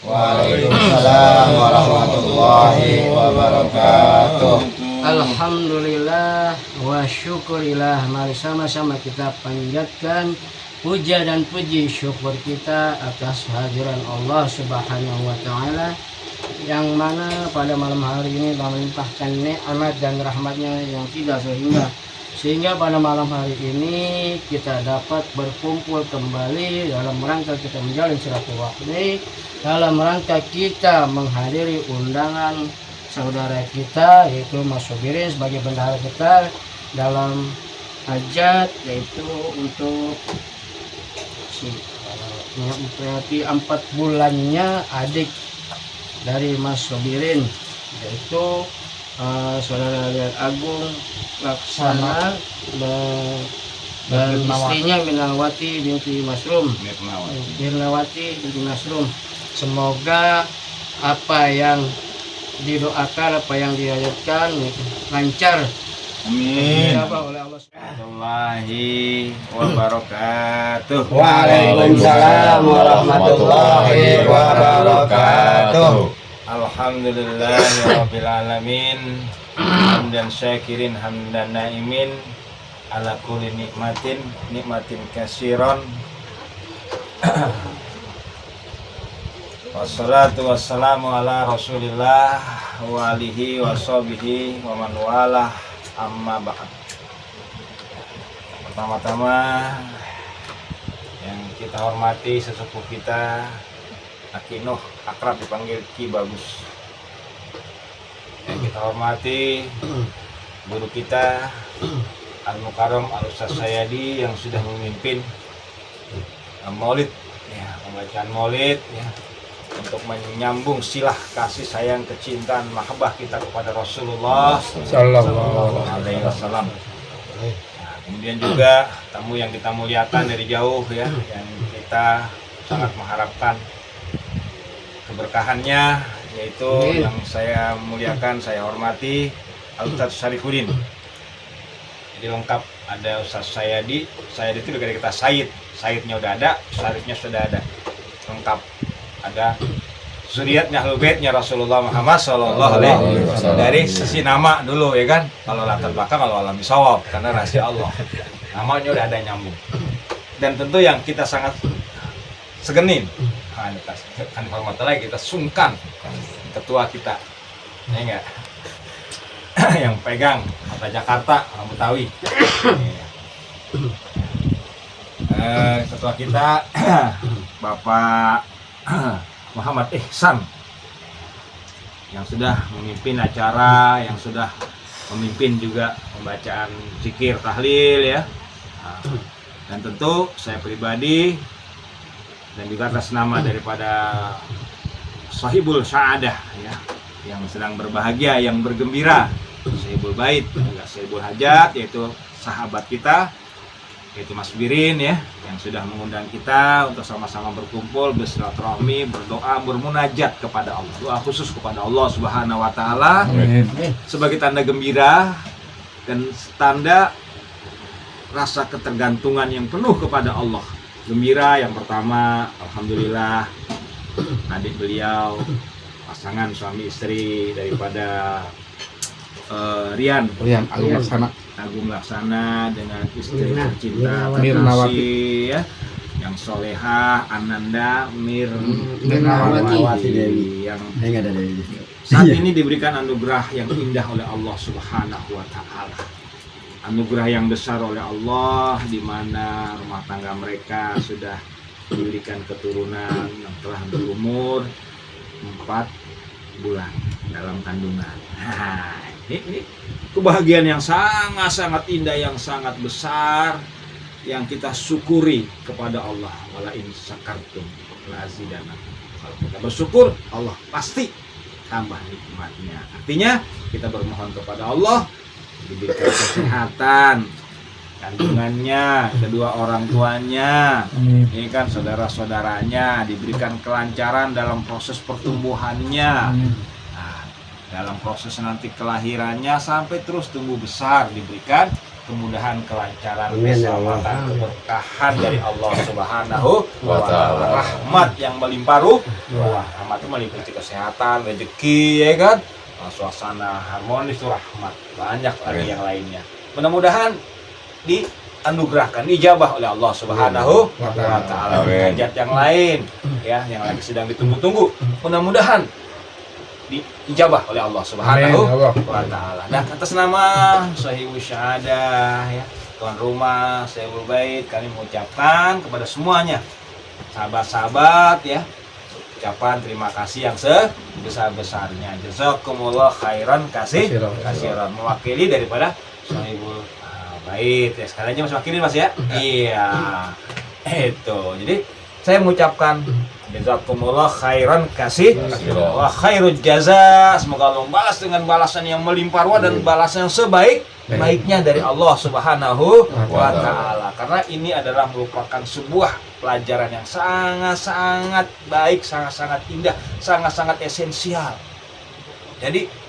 Waalaikumsalam warahmatullahi wabarakatuh. Alhamdulillah wa syukurillah. Mari sama-sama kita panjatkan puja dan puji syukur kita atas kehadiran Allah Subhanahu wa taala yang mana pada malam hari ini melimpahkan nikmat dan rahmatnya yang tidak sehingga pada malam hari ini kita dapat berkumpul kembali dalam rangka kita menjalin silaturahmi, dalam rangka kita menghadiri undangan saudara kita yaitu Mas Sobirin sebagai bendahara kita dalam hajat, yaitu untuk berarti 4 bulannya adik dari Mas Sobirin, yaitu saudara Lian Agung Laksana dan istrinya Mirnawati binti Masrum. Semoga apa yang didoakan, apa yang dihajatkan lancar. Amin. Oleh Allah Warahmatullahi wabarakatuh. Waalaikumsalam warahmatullahi wabarakatuh. Alhamdulillahirabbil alamin. Hamdan syakirin hamdan naimin ala kulli nikmatin katsiran. Wassalatu wassalamu ala Rasulillah wa alihi wa sahbihi wa man walah, amma ba'd. Pertama-tama yang kita hormati sesepuh kita Aki Nuh, akrab dipanggil Ki Bagus. Yang kita hormati guru kita Al-Mukarram Al-Ustaz Sayadi yang sudah memimpin maulid ya, pembacaan maulid ya, untuk menyambung silah kasih sayang kecintaan mahabbah kita kepada Rasulullah sallallahu alaihi wasallam. Nah, kemudian juga tamu yang kita muliakan dari jauh ya, yang kita sangat mengharapkan keberkahannya, yaitu yang saya muliakan, saya hormati Al-Ustaz Syarifuddin. Jadi lengkap, ada Ustaz Sayadi. Sayadi itu dari kata Said, Saidnya udah ada, Syarifnya sudah ada, lengkap. Ada zuriatnya Ahlul Baitnya Rasulullah Muhammad sallallahu alaihi wasallam. Dari sisi nama dulu ya kan, kalau latar belakang kalau alam bisawab karena rahasia Allah, namanya udah ada nyambung. Dan tentu yang kita sangat segenin, kan hormat lagi kita sungkan ketua kita, ya enggak, yang pegang kota Jakarta orang Betawi, ketua kita Bapak Muhammad Ihsan yang sudah memimpin acara, yang sudah memimpin juga pembacaan zikir tahlil ya. Dan tentu saya pribadi dan juga atas nama daripada Sahibul Sa'adah ya, yang sedang berbahagia, yang bergembira, Sahibul Bait, juga Sahibul Hajat, yaitu sahabat kita, yaitu Mas Birin ya, yang sudah mengundang kita untuk sama-sama berkumpul, bersilaturahmi, berdoa, bermunajat kepada Allah, doa khusus kepada Allah Subhanahu wa taala sebagai tanda gembira dan tanda rasa ketergantungan yang penuh kepada Allah. Gembira yang pertama, alhamdulillah adik beliau, pasangan suami istri daripada Rian Agung Laksana dengan istri tercinta Mirnawati ya, yang solehah Ananda Mirnawati yang saat ini diberikan anugerah yang indah oleh Allah Subhanahu wa taala. Anugerah yang besar oleh Allah, di mana rumah tangga mereka sudah diberikan keturunan yang telah berumur 4 bulan dalam kandungan. Nah, ini kebahagiaan yang sangat-sangat indah, yang sangat besar, yang kita syukuri kepada Allah. Wala in syakartum la azidannakum. Kalau kita bersyukur, Allah pasti tambah nikmatnya. Artinya kita bermohon kepada Allah diberikan kesehatan kandungannya, kedua orang tuanya, ini kan saudara-saudaranya, diberikan kelancaran dalam proses pertumbuhannya, dalam proses nanti kelahirannya sampai terus tumbuh besar, diberikan kemudahan, kelancaran, Amin, ya Allah. keselamatan, keberkahan dari Allah Subhanahu wa Wa Ta'ala. ta'ala. Rahmat yang melimpah ruah. Rahmat itu meliputi kesehatan, rezeki, ya kan? Suasana harmonis itu rahmat. Banyak lagi Amin. yang lainnya. Mudah-mudahan dianugerahkan, dijabah oleh Allah Subhanahu wa Ta'ala. Amin. Hajat yang lain, ya, yang lagi sedang ditunggu-tunggu, mudah-mudahan dijabah oleh Allah Subhanahu Amin, Allah. wa Ta'ala. Dan atas nama Sahibul Syahadah, ya, tuan rumah Sahibul Bait, kami mengucapkan kepada semuanya, sahabat-sahabat, ya, ucapan terima kasih yang sebesar-besarnya. Jazakumullah khairan kasiran, mewakili daripada Sahibul Bait. Ya, sekali aja Mas wakili Mas ya. Iya. Itu. Jadi saya mengucapkan jazakumullah khairan kasiran wa khairul jaza. Semoga Allah membalas dengan balasan yang melimpah ruah dan balasan yang sebaik-baiknya dari Allah Subhanahu wa Ta'ala. Karena ini adalah merupakan sebuah pelajaran yang sangat-sangat baik, sangat-sangat indah, sangat-sangat esensial. Jadi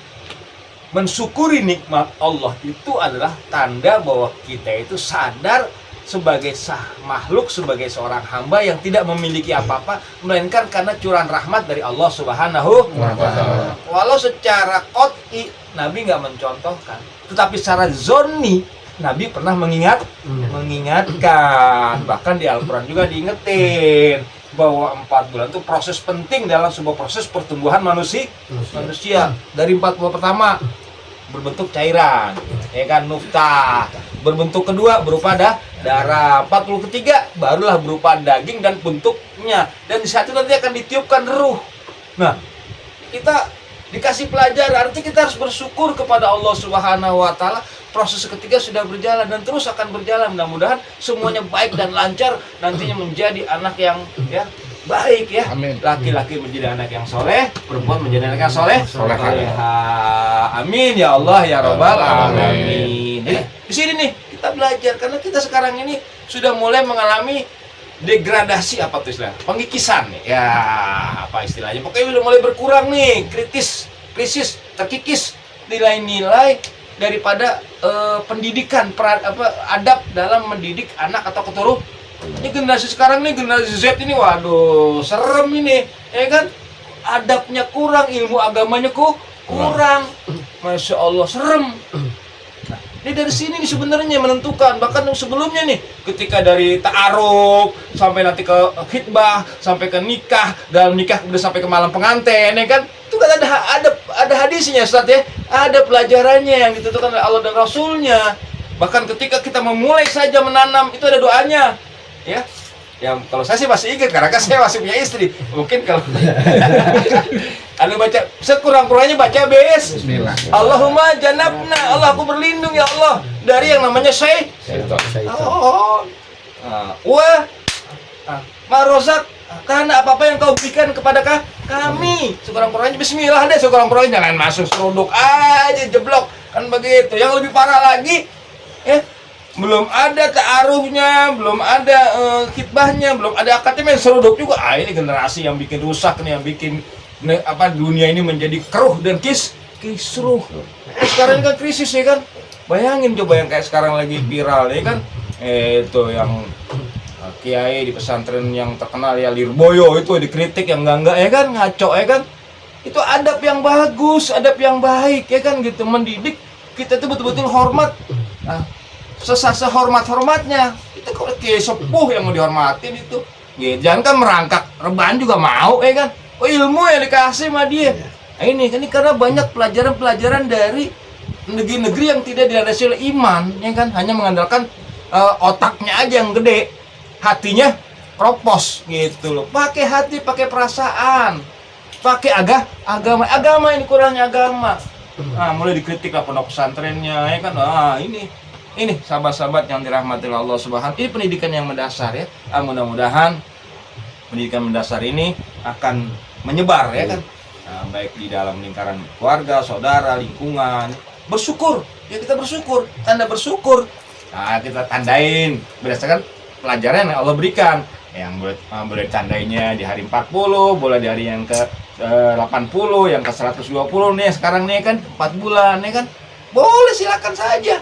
mensyukuri nikmat Allah itu adalah tanda bahwa kita itu sadar sebagai makhluk, sebagai seorang hamba yang tidak memiliki apa-apa melainkan karena curahan rahmat dari Allah Subhanahu wa Ta'ala. Walau secara qot'i Nabi nggak mencontohkan, tetapi secara zonni Nabi pernah mengingatkan. Bahkan di Al-Quran juga diingetin bahwa 4 bulan itu proses penting dalam sebuah proses pertumbuhan manusia. Dari 4 bulan pertama berbentuk cairan, ya kan, nuftah. Berbentuk kedua berupa darah. 40 ketiga barulah berupa daging dan bentuknya. Dan di saat itu nanti akan ditiupkan ruh. Nah, kita dikasih pelajaran, artinya kita harus bersyukur kepada Allah Subhanahu wa Ta'ala. Proses ketiga sudah berjalan dan terus akan berjalan. Mudah-mudahan semuanya baik dan lancar, nantinya menjadi anak yang baik, ya. Amin. Laki-laki menjadi anak yang soleh, perempuan menjadi anak yang soleh. Solehah. Amin ya Allah ya Rabbal Amin. alamin. Jadi di sini nih kita belajar, karena kita sekarang ini sudah mulai mengalami degradasi, apa tuh istilah? Pengikisan nih. Ya, apa istilahnya? Pokoknya udah mulai berkurang nih, krisis, terkikis nilai-nilai daripada pendidikan, adab dalam mendidik anak atau keturunan. Ini generasi sekarang nih, generasi Z ini, waduh, serem ini, ya kan? Adabnya kurang, ilmu agamanya kurang. Masya Allah, serem. Nah, ini dari sini nih sebenarnya menentukan. Bahkan sebelumnya nih, ketika dari ta'aruf sampai nanti ke khitbah, sampai ke nikah, dalam nikah udah sampai ke malam pengantin, ya kan? Itu kan ada hadisnya, Ustaz, ya. Ada pelajarannya yang ditentukan oleh Allah dan Rasulnya. Bahkan ketika kita memulai saja menanam, itu ada doanya, ya. Yang kalau saya sih masih ingat, karena kan saya masih punya istri. Mungkin kalau ada baca, sekurang-kurangnya baca Bismillah. Allahumma janabna, Allah aku berlindung ya Allah dari yang namanya Syaitan. marozak, karena apa-apa yang kau berikan kepada kami. Sekurang-kurangnya bismillah deh, sekurang-kurangnya jangan masuk seruduk aja jeblok, kan begitu. Yang lebih parah lagi, belum ada ta'arufnya, belum ada khitbahnya, belum ada akadnya, main seruduk juga. Ini generasi yang bikin rusak nih, yang bikin dunia ini menjadi keruh dan kisruh. Sekarang ini kan krisis, ya kan. Bayangin coba yang kayak sekarang lagi viral, ya kan. Itu yang kiai di pesantren yang terkenal, ya, Lirboyo, itu dikritik yang enggak, ya kan, ngaco, ya kan. Itu adab yang bagus, adab yang baik, ya kan, gitu. Mendidik kita itu betul-betul hormat. Nah, sehormat-hormatnya itu kalau kayak sepuh yang mau dihormatin itu, gitu. Jangan kan merangkak rebahan juga mau, ya kan. Ilmu yang dikasih sama dia. Nah, ini karena banyak pelajaran-pelajaran dari negeri-negeri yang tidak dilandasi oleh iman, ya kan, hanya mengandalkan otaknya aja yang gede, hatinya kropos, gitu loh. Pakai hati, pakai perasaan, pakai agama ini kurangnya agama. Nah, mulai dikritik lah pondok pesantrennya, ya kan. Ini sahabat-sahabat yang dirahmati Allah Subhanahu. Ini pendidikan yang mendasar, ya. Mudah-mudahan pendidikan mendasar ini akan menyebar, ya kan. Nah, baik di dalam lingkaran keluarga, saudara, lingkungan. Bersyukur, ya, kita bersyukur. Tanda bersyukur, nah, kita tandain berdasarkan pelajaran yang Allah berikan. Yang boleh tandainya di hari 40, boleh di hari yang ke 80, yang ke 120 nih sekarang nih kan, 4 bulan, ya kan. Boleh, silakan saja.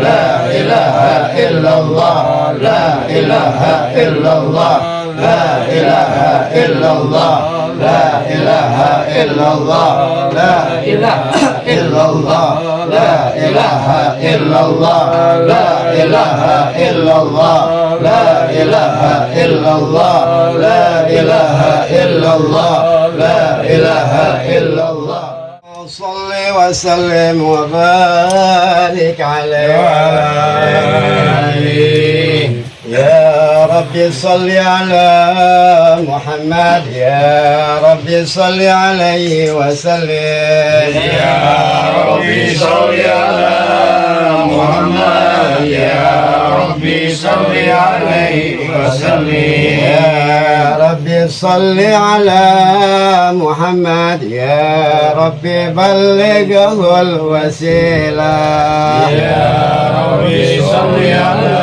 لا إله إلا الله لا إله إلا الله لا إله إلا الله لا إله إلا الله لا إله إلا الله لا إله إلا الله لا إله إلا الله لا إله إلا الله لا إله إلا الله لا إله إلا الله صل وسلم وبارك عليه وعلى آله يا ربي صل على محمد يا ربي صل عليه وسلم يا ربي صل على محمد يا ربي صل عليه وسلم يا ربي صل على محمد يا ربي بلغه الوسيلة يا ربي صل على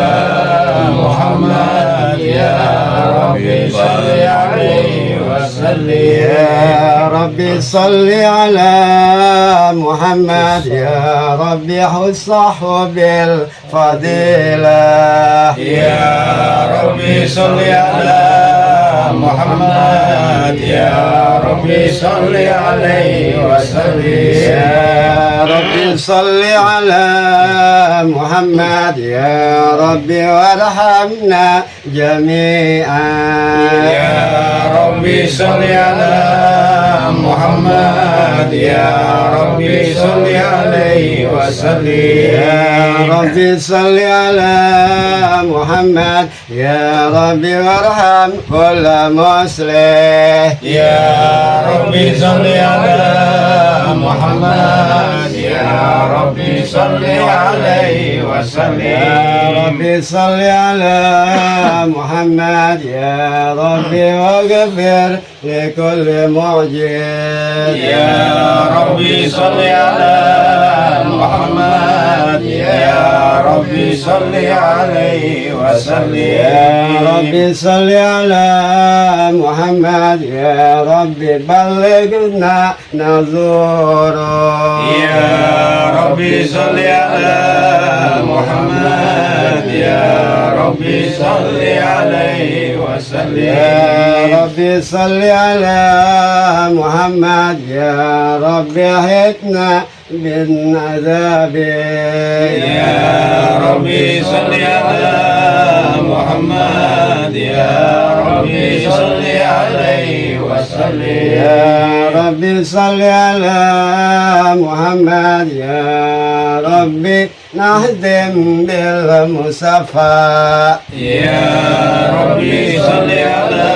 محمد يا ربي صل عليه وسلم يا ربي صل على محمد يا ربي حصه بالفضيلة يا ربي صل على محمد يا ربي صل عليه وسلم يا ربي صل على محمد يا ربي وارحمنا جميعا يا ربي صل على محمد يا ربي صل عليه وسلم يا ربي صل على محمد يا ربي وارحم كل مسلم يا ربي صل على محمد يا ربي صل عليه وسلم يا ربي صل على محمد يا ربي واغفر لكل معجز يا ربي صل على محمد يا ربي صل عليه وسلم يا ربي صل على محمد يا ربي بلغنا نزوره يا ربي صل على محمد يا ربي صل عليه وسلم يا ربي صل على محمد يا ربي احيتنا بالعذاب يا ربي صل على محمد يا ربي صل عليه وسلم يا ربي صل على محمد يا ربي نهدم بالمصطفى يا ربي صل على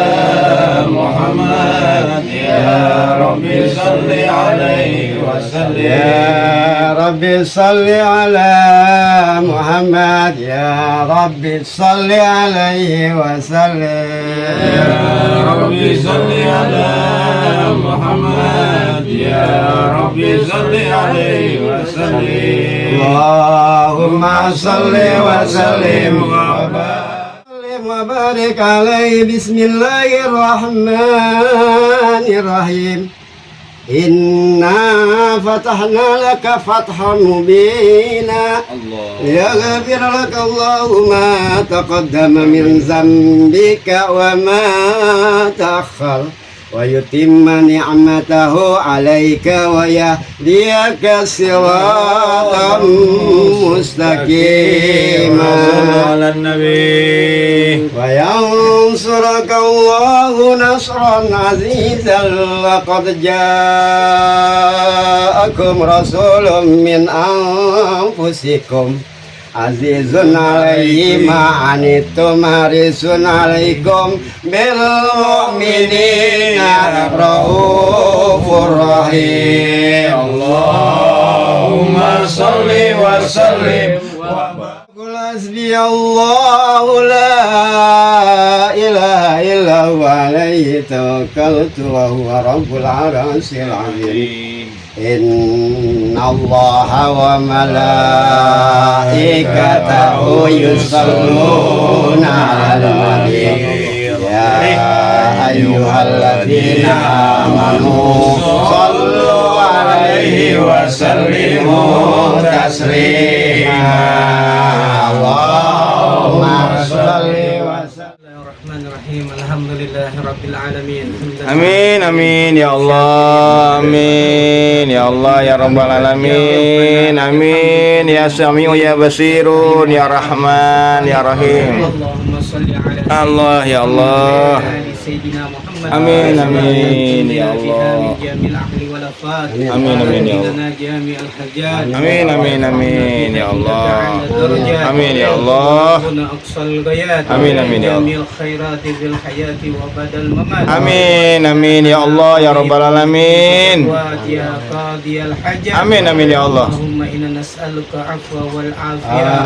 محمد يا ربي صل عليه وسلم يا ربي صل على محمد يا ربي صل عليه وسلم يا ربي صل على محمد يا ربي صل عليه وسلم اللهم صل وسلم وبارك عليه بسم الله الرحمن الرحيم إنا فتحنا لك فتحا مبينا ليغفر لك الله ما تقدم من ذنبك وما تأخر ويتم نعمته عليك ويهديك صراطا مستقيما على النبي وينصرك الله نصرا عزيزا لقد جاءكم رسول من أنفسكم عزيز عليه ما عنتم حريص عليكم بالمؤمنين رؤوف رحيم اللهم صل وسلم قل حسبي الله لا إله إلا هو عليه توكلت وهو رب العرش العظيم إن الله وملائكته يصلون على النبي يا أيها الذين آمنوا صلوا عليه وسلموا تسليما Allahumma sholli wa Bismillahirrahmanirrahim. Alhamdulillahirabbil alamin. Amin amin ya Allah, amin ya Allah ya rabbal alamin, amin ya Sami'u ya Basirun ya Rahman ya Rahim. Allahumma sholli ala Allah ya Allah. Sayyidina Muhammad. Amin amin ya Allah. Amin amin ya Allah. Amin amin amin ya Allah. Amin ya Allah. Amin amin ya Allah. Amin amin ya Allah ya rabbal alamin. Amin amin ya Allah.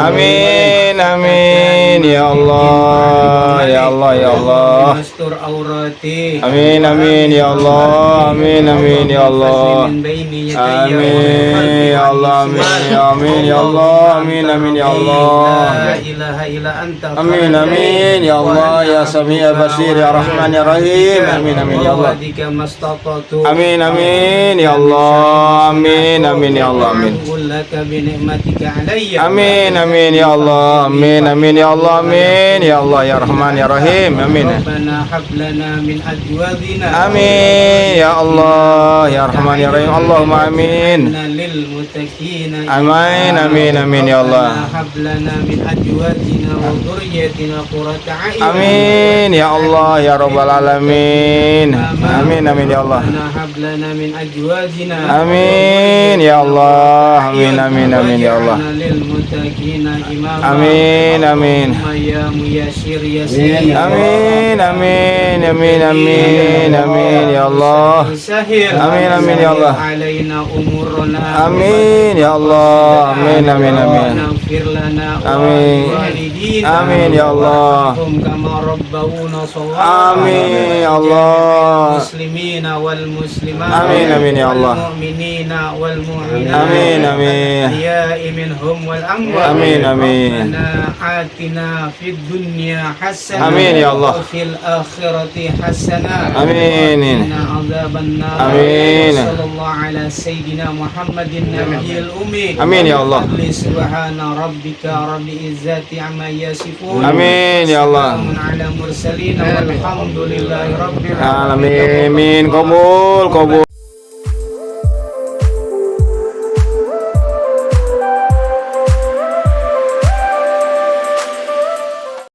Amin amin ya Allah ya Allah ya Allah. Amin amin ya Allah. Amin amin ya Allah. Amin ya Allah. Amin ya Allah. Amin amin ya Allah. Amin amin ya Allah ya Sami' ya Basir ya Rahman ya Rahim. Amin amin ya Allah. Amin amin ya Allah. Amin amin ya Allah. Amin. Amin amin ya Allah. Amin amin ya Allah. Amin ya Allah ya Rahman ya Rahim. Amin. Amin ya Allah ya Rahman ya Rahim. Allahumma amin. Amin amin amin ya Allah. Amin ya Allah ya Rabbal alamin. Amin amin ya Allah. Amin ya Allah. Amin amin amin ya Allah. Amin amin. Amin amin amin amin amin ya Allah. Amin amin ya Allah. Amin ya Allah. Amin amin amin. Amin. Amin ya Allah. Amin ya Allah. Amin amin ya Allah. Amin amin. Amin amin. Amin ya Allah. Amin. Amin. Amin ya Allah. Amin ya Allah. Amin. Kabul kabul.